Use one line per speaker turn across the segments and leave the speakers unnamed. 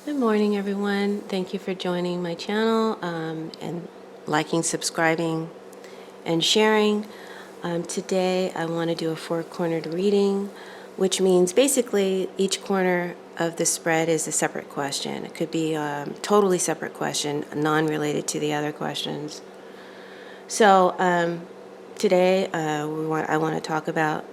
Good morning, everyone. Thank you for joining my channel and liking, subscribing, and sharing. Today, I want to do a four-cornered reading, which means basically each corner of the spread is a separate question. It could be a totally separate question, non-related to the other questions. So today, I want to talk about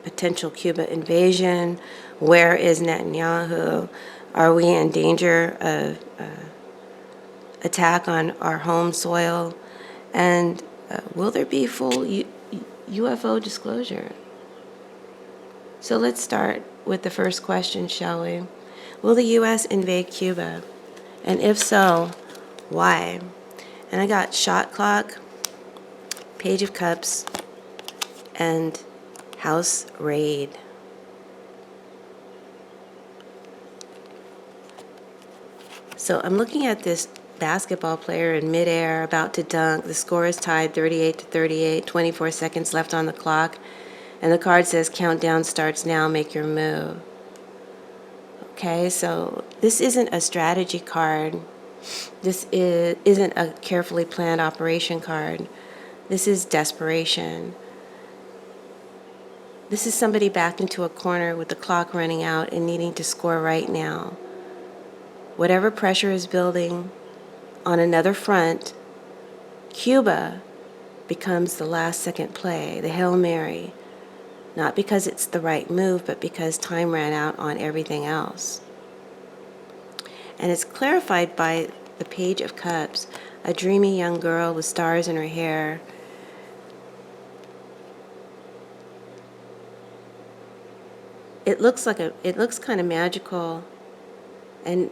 potential Cuba invasion. Where is Netanyahu? Are we in danger of attack on our home soil? And will there be full UFO disclosure? So let's start with the first question, shall we? Will the U.S. invade Cuba? And if so, why? And I got shot clock, page of cups, and house raid. So I'm looking at this basketball player in midair about to dunk. The score is tied 38-38, 24 seconds left on the clock. And the card says countdown starts now, make your move. Okay, so this isn't a strategy card. This isn't a carefully planned operation card. This is desperation. This is somebody backed into a corner with the clock running out and needing to score right now. Whatever pressure is building on another front, Cuba becomes the last second play, the Hail Mary, not because it's the right move, but because time ran out on everything else. And it's clarified by the Page of Cups, a dreamy young girl with stars in her hair. It looks kind of magical, and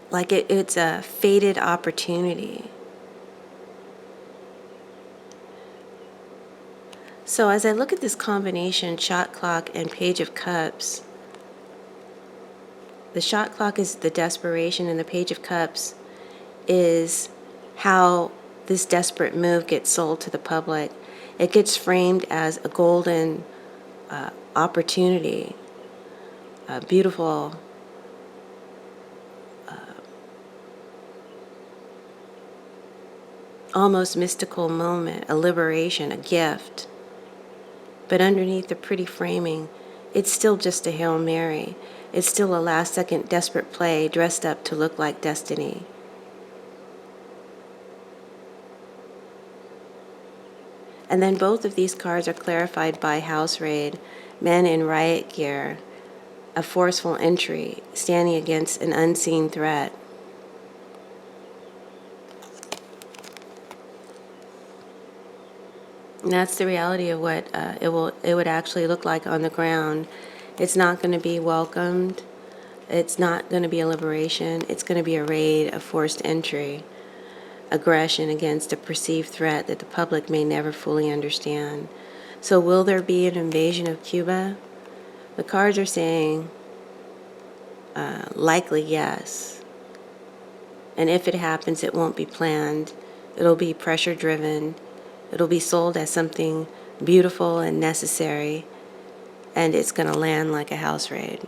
like it's a fated opportunity. So as I look at this combination, shot clock and Page of Cups, the shot clock is the desperation, and the Page of Cups is how this desperate move gets sold to the public. It gets framed as a golden opportunity, a beautiful almost mystical moment, a liberation, a gift. But underneath the pretty framing, it's still just a Hail Mary. It's still a last-second desperate play dressed up to look like destiny. And then both of these cards are clarified by house raid, men in riot gear, a forceful entry, standing against an unseen threat. And that's the reality of what it would actually look like on the ground. It's not going to be welcomed. It's not going to be a liberation. It's going to be a raid, a forced entry, aggression against a perceived threat that the public may never fully understand. So will there be an invasion of Cuba? The cards are saying likely yes. And if it happens, it won't be planned. It'll be pressure driven. It'll be sold as something beautiful and necessary, and it's going to land like a house raid.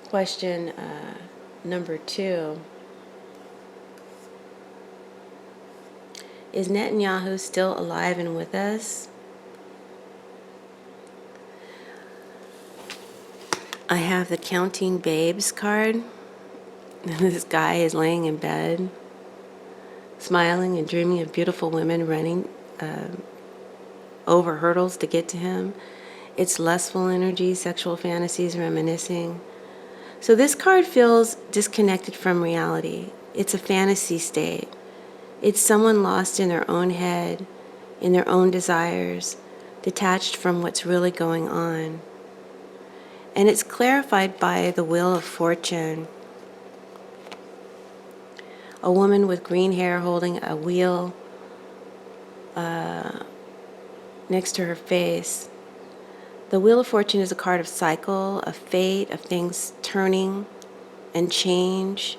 Question number 2. Is Netanyahu still alive and with us? I have the Counting Babes card. This guy is laying in bed, smiling and dreaming of beautiful women running over hurdles to get to him. It's lustful energy, sexual fantasies, reminiscing. So this card feels disconnected from reality. It's a fantasy state. It's someone lost in their own head, in their own desires, detached from what's really going on. And it's clarified by the Wheel of Fortune. A woman with green hair holding a wheel next to her face. The Wheel of Fortune is a card of cycle, of fate, of things turning and change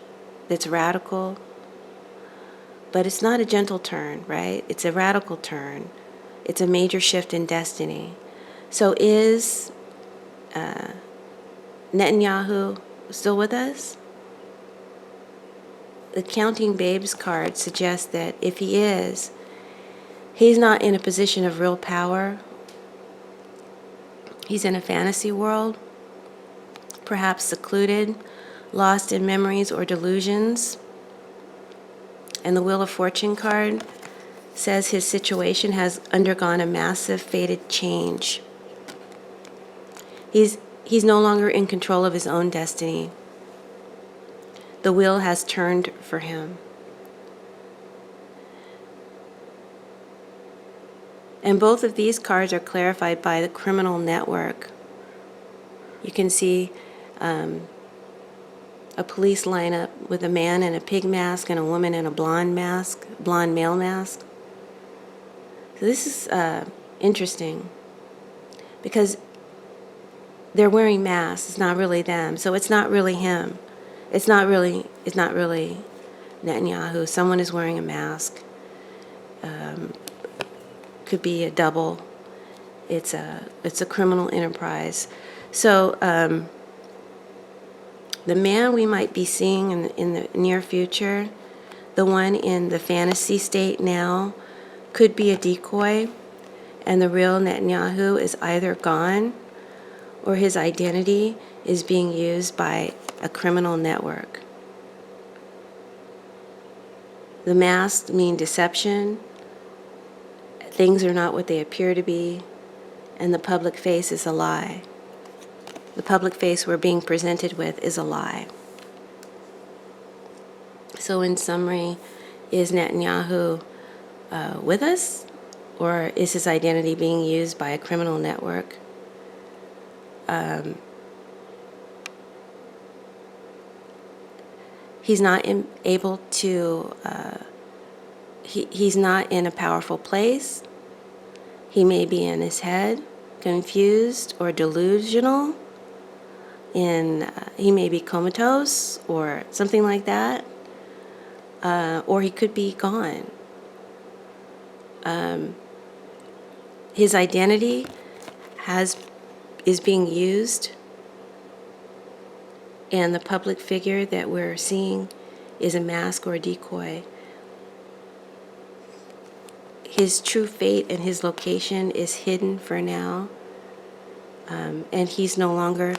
that's radical. But it's not a gentle turn, right? It's a radical turn. It's a major shift in destiny. So is Netanyahu still with us? The Counting Babes card suggests that if he is, he's not in a position of real power. He's in a fantasy world, perhaps secluded, lost in memories or delusions. And the Wheel of Fortune card says his situation has undergone a massive fated change. He's no longer in control of his own destiny. The wheel has turned for him. And both of these cards are clarified by the criminal network. You can see a police lineup with a man in a pig mask and a woman in a blonde male mask. So this is interesting because they're wearing masks. It's not really them. So it's not really him. It's not really Netanyahu. Someone is wearing a mask. Could be a double. It's a criminal enterprise. So the man we might be seeing in the near future, the one in the fantasy state now, could be a decoy, and the real Netanyahu is either gone or his identity is being used by a criminal network. The masks mean deception. Things are not what they appear to be, and the public face is a lie. The public face we're being presented with is a lie. So in summary, is Netanyahu with us, or is his identity being used by a criminal network? He's not able to, he's not in a powerful place. He may be in his head, confused or delusional. He may be comatose or something like that. Or he could be gone. His identity is being used, and the public figure that we're seeing is a mask or a decoy. His true fate and his location is hidden for now, and he's no longer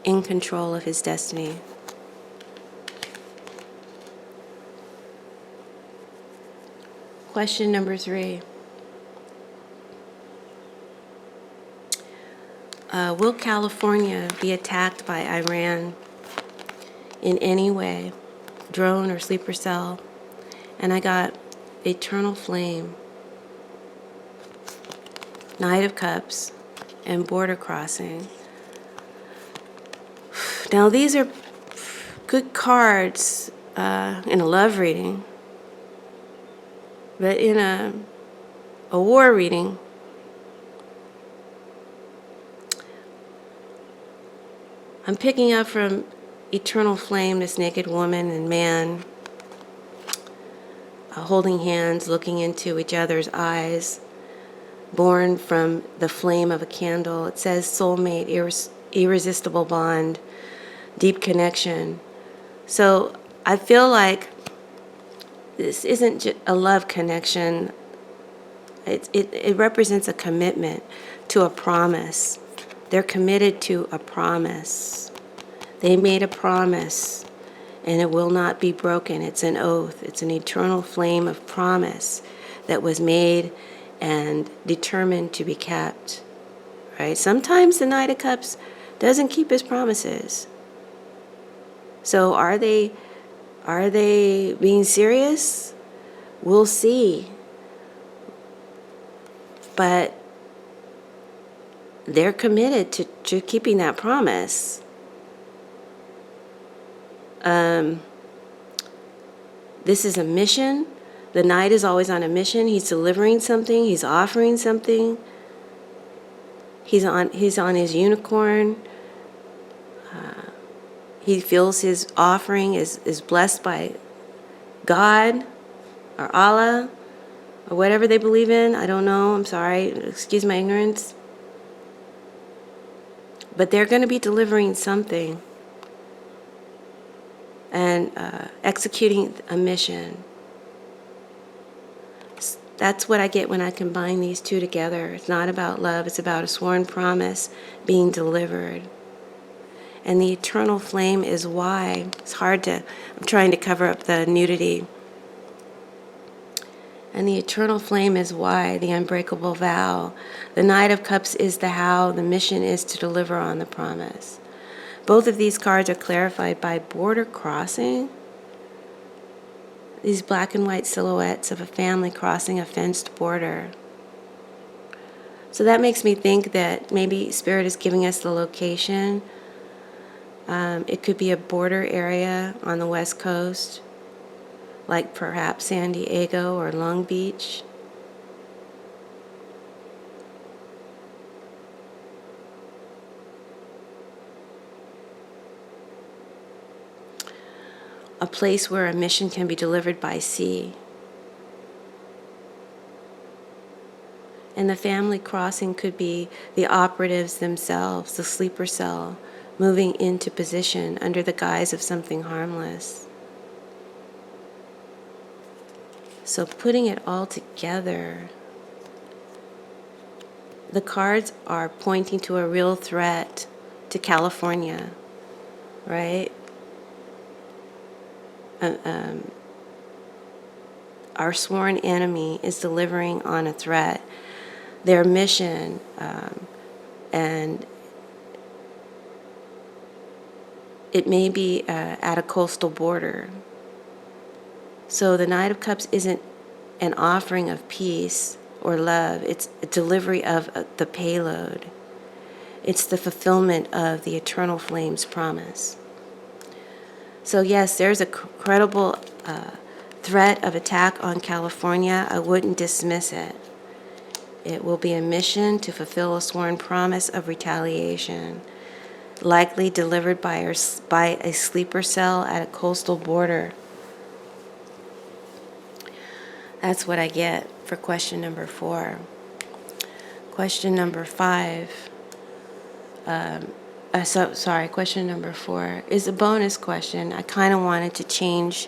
in control of his destiny. Question number 3. Will California be attacked by Iran in any way, drone or sleeper cell? And I got Eternal Flame, Knight of Cups, and Border Crossing. Now these are good cards in a love reading, but in a war reading, I'm picking up from Eternal Flame, this naked woman and man holding hands, looking into each other's eyes, born from the flame of a candle. It says soulmate, irresistible bond, deep connection. So I feel like this isn't just a love connection. It represents a commitment to a promise. They're committed to a promise. They made a promise, and it will not be broken. It's an oath. It's an eternal flame of promise that was made and determined to be kept. Right? Sometimes the Knight of Cups doesn't keep his promises. So are they being serious? We'll see. But they're committed to keeping that promise. This is a mission. The Knight is always on a mission. He's delivering something. He's offering something. He's on his unicorn. He feels his offering is blessed by God. or Allah or whatever they believe in. I don't know. I'm sorry. Excuse my ignorance. But they're going to be delivering something and executing a mission. That's what I get when I combine these two together. It's not about love. It's about a sworn promise being delivered. And the eternal flame is why. It's hard to, I'm trying to cover up the nudity. And the eternal flame is why, the unbreakable vow. The Knight of Cups is the how, the mission is to deliver on the promise. Both of these cards are clarified by border crossing. These black and white silhouettes of a family crossing a fenced border. So that makes me think that maybe Spirit is giving us the location. It could be a border area on the West Coast, like perhaps San Diego or Long Beach. A place where a mission can be delivered by sea. And the family crossing could be the operatives themselves, the sleeper cell, moving into position under the guise of something harmless. So putting it all together, the cards are pointing to a real threat to California, right? Our sworn enemy is delivering on a threat. Their mission, and it may be at a coastal border. So the Knight of Cups isn't an offering of peace or love. It's a delivery of the payload. It's the fulfillment of the eternal flame's promise. So yes, there's a credible threat of attack on California. I wouldn't dismiss it. It will be a mission to fulfill a sworn promise of retaliation, likely delivered by a sleeper cell at a coastal border. That's what I get for question number 4. Question number 5. Question number 4 is a bonus question. I kind of wanted to change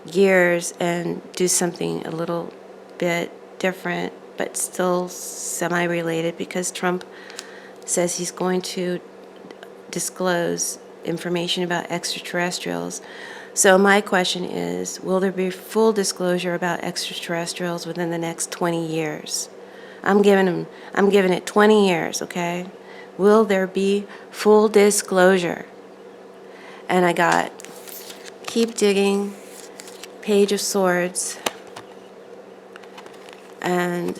gears and do something a little bit different, but still semi-related, because Trump says he's going to disclose information about extraterrestrials. So my question is, will there be full disclosure about extraterrestrials within the next 20 years? I'm giving it 20 years, okay? Will there be full disclosure? And I got Keep Digging, Page of Swords, and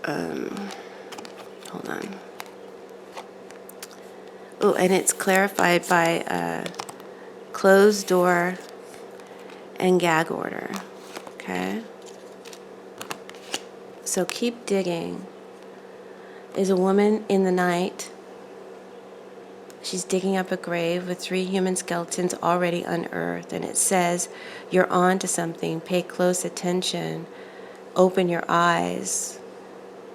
hold on. Oh, and it's clarified by closed door and gag order. Okay? So Keep Digging is a woman in the night. She's digging up a grave with 3 human skeletons already unearthed, and it says, "You're on to something. Pay close attention. Open your eyes."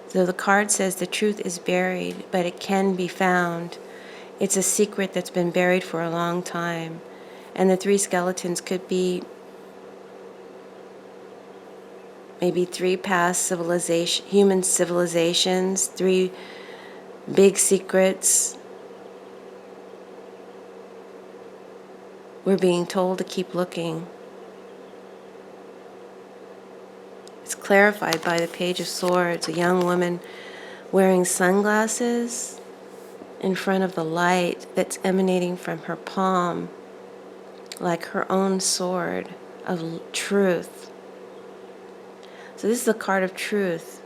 So the card says the truth is buried, but it can be found. It's a secret that's been buried for a long time. And the 3 skeletons could be maybe 3 past human civilizations, 3 big secrets. We're being told to keep looking. It's clarified by the Page of Swords, a young woman wearing sunglasses in front of the light that's emanating from her palm, like her own sword of truth. So this is a card of truth,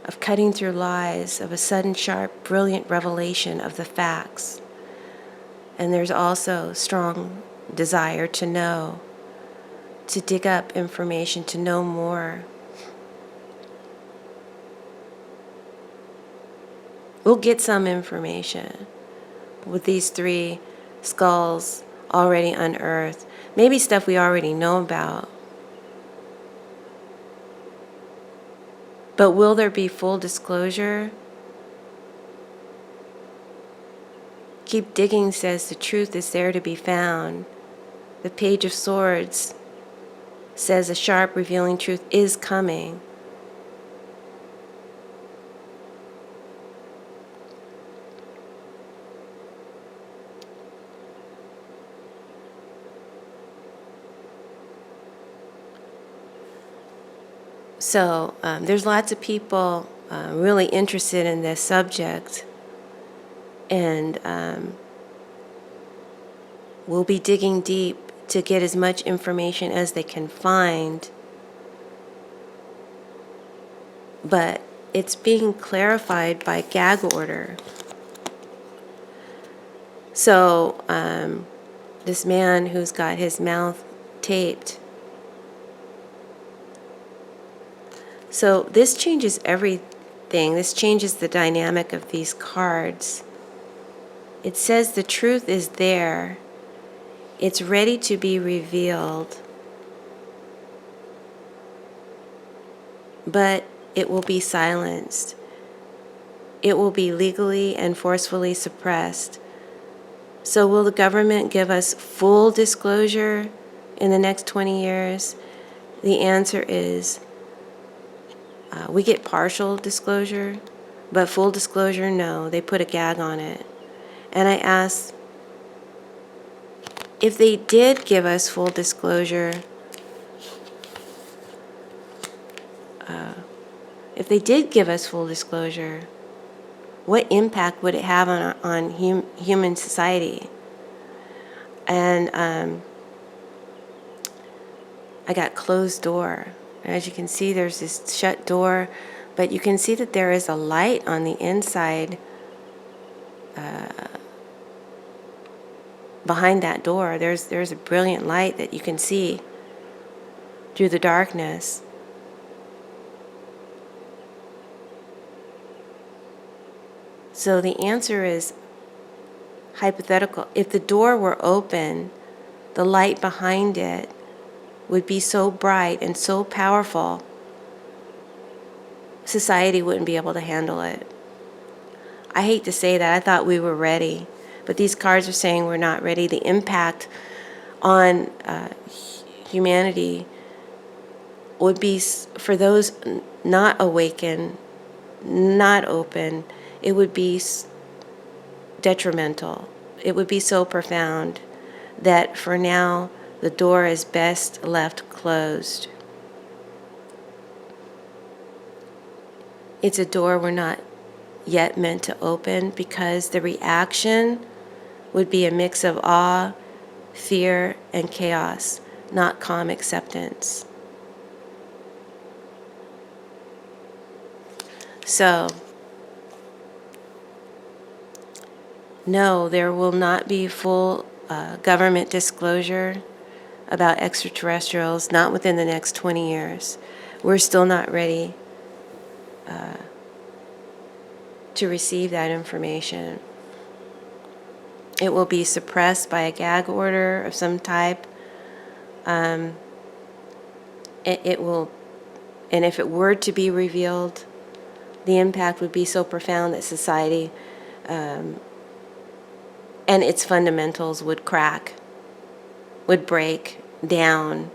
of cutting through lies, of a sudden, sharp, brilliant revelation of the facts. And there's also strong desire to know, to dig up information, to know more. We'll get some information with these 3 skulls already unearthed. Maybe stuff we already know about. But will there be full disclosure? Keep digging says the truth is there to be found. The Page of Swords says a sharp, revealing truth is coming. So there's lots of people really interested in this subject, and we'll be digging deep to get as much information as they can find. But it's being clarified by gag order. So this man who's got his mouth taped. So this changes everything. This changes the dynamic of these cards. It says the truth is there. It's ready to be revealed. But it will be silenced. It will be legally and forcefully suppressed. So will the government give us full disclosure in the next 20 years? The answer is we get partial disclosure, but full disclosure, no. They put a gag on it. And I asked, if they did give us full disclosure, what impact would it have on human society? And I got closed door. As you can see, there's this shut door, but you can see that there is a light on the inside behind that door. There's a brilliant light that you can see through the darkness. So the answer is hypothetical. If the door were open, the light behind it would be so bright and so powerful, society wouldn't be able to handle it. I hate to say that. I thought we were ready, but these cards are saying we're not ready. The impact on humanity would be, for those not awakened, not open, it would be detrimental. It would be so profound that for now, the door is best left closed. It's a door we're not yet meant to open because the reaction would be a mix of awe, fear, and chaos, not calm acceptance. So, no, there will not be full government disclosure about extraterrestrials, not within the next 20 years. We're still not ready to receive that information. It will be suppressed by a gag order of some type. It will, and if it were to be revealed, the impact would be so profound that society and its fundamentals would crack, would break down.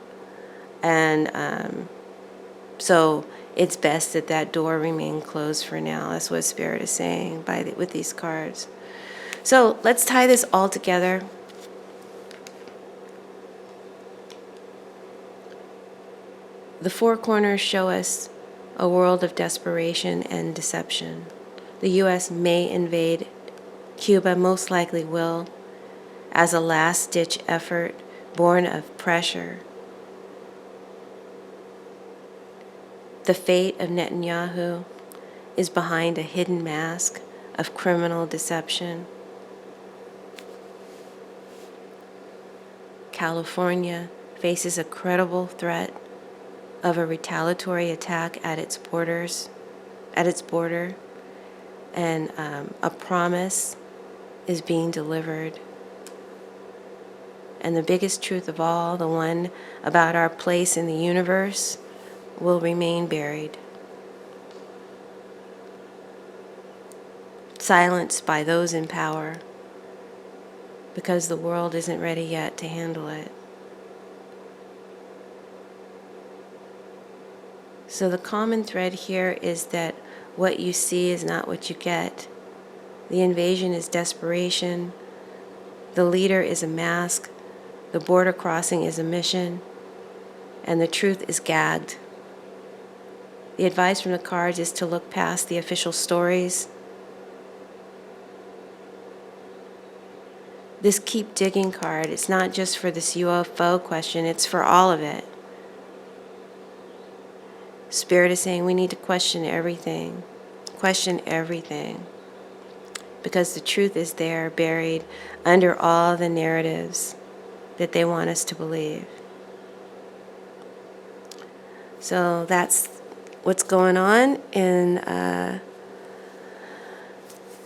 And so it's best that that door remain closed for now. That's what Spirit is saying with these cards. So let's tie this all together. The four corners show us a world of desperation and deception. The U.S. may invade Cuba, most likely will, as a last-ditch effort born of pressure. The fate of Netanyahu is behind a hidden mask of criminal deception. California faces a credible threat of a retaliatory attack at its border, and a promise is being delivered. And the biggest truth of all, the one about our place in the universe, will remain buried. silenced by those in power because the world isn't ready yet to handle it. So the common thread here is that what you see is not what you get. The invasion is desperation. The leader is a mask. The border crossing is a mission. And the truth is gagged. The advice from the cards is to look past the official stories. This keep digging card, it's not just for this UFO question, it's for all of it. Spirit is saying we need to question everything. Question everything. Because the truth is there, buried under all the narratives that they want us to believe. So that's what's going on, and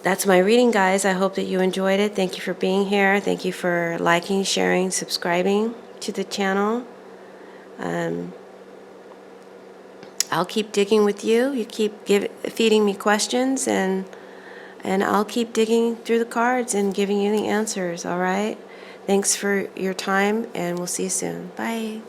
that's my reading, guys. I hope that you enjoyed it. Thank you for being here. Thank you for liking, sharing, subscribing to the channel. I'll keep digging with you. You keep feeding me questions, and I'll keep digging through the cards and giving you the answers, all right? Thanks for your time, and we'll see you soon. Bye.